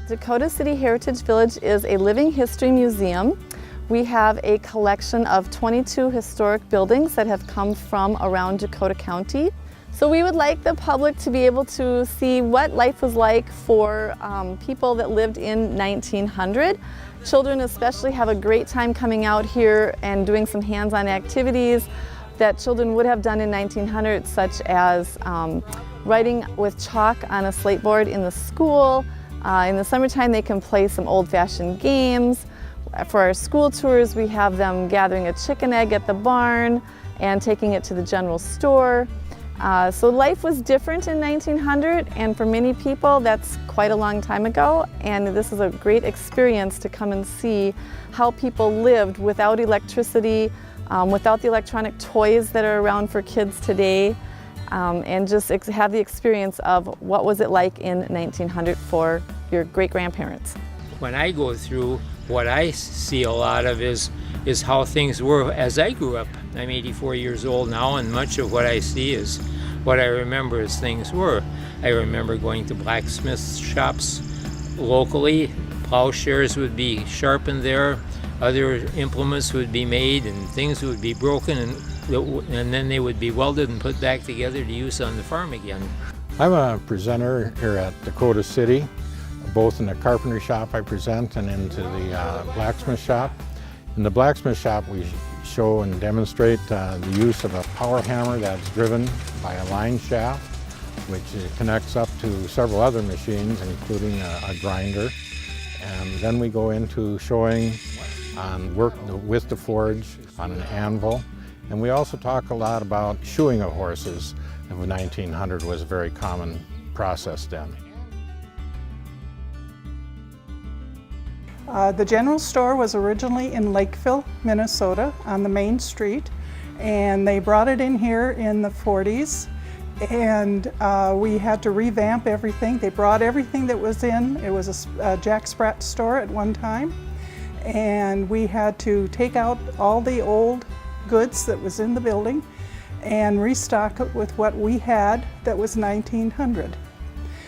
Dakota City Heritage Village is a living history museum. We have a collection of 22 historic buildings that have come from around Dakota County. So we would like the public to be able to see what life was like for people that lived in 1900. Children especially have a great time coming out here and doing some hands-on activities that children would have done in 1900, such as writing with chalk on a slate board in the school. In the summertime they can play some old-fashioned games. For our school tours we have them gathering a chicken egg at the barn and taking it to the general store. So life was different in 1900, and for many people that's quite a long time ago, and this is a great experience to come and see how people lived without electricity, without the electronic toys that are around for kids today. And just have the experience of what was it like in 1900 for your great-grandparents. When I go through, what I see a lot of is how things were as I grew up. I'm 84 years old now, and much of what I see is what I remember as things were. I remember going to blacksmith shops locally. Plowshares would be sharpened there, other implements would be made, and things would be broken, and then they would be welded and put back together to use on the farm again. I'm a presenter here at Dakota City, both in the carpentry shop I present and into the blacksmith shop. In the blacksmith shop we show and demonstrate the use of a power hammer that's driven by a line shaft, which connects up to several other machines, including a grinder. And then we go into showing on work with the forge on an anvil. And we also talk a lot about shoeing of horses. In 1900 was a very common process then. The general store was originally in Lakeville, Minnesota, on the main street, and they brought it in here in the 40s, and we had to revamp everything. They brought everything that was in. It was a Jack Sprat store at one time, and we had to take out all the old goods that was in the building and restock it with what we had that was 1900.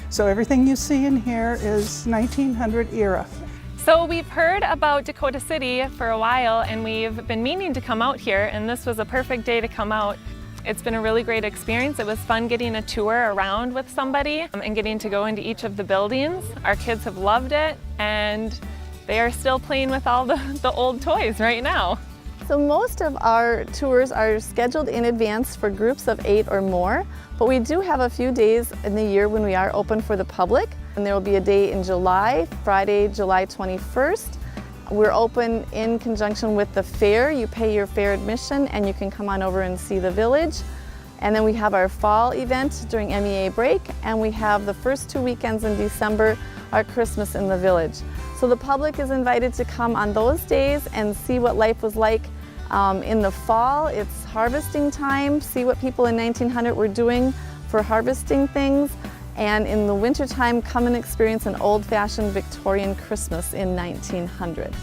So everything you see in here is 1900 era. So we've heard about Dakota City for a while, and we've been meaning to come out here, and this was a perfect day to come out. It's been a really great experience. It was fun getting a tour around with somebody and getting to go into each of the buildings. Our kids have loved it, and they are still playing with all the old toys right now. So most of our tours are scheduled in advance for groups of 8 or more, but we do have a few days in the year when we are open for the public. And there will be a day in July, Friday, July 21st. We're open in conjunction with the fair. You pay your fair admission and you can come on over and see the village. And then we have our fall event during MEA break, and we have the first 2 weekends in December, our Christmas in the village. So the public is invited to come on those days and see what life was like in the fall. It's harvesting time, see what people in 1900 were doing for harvesting things. And in the wintertime, come and experience an old-fashioned Victorian Christmas in 1900.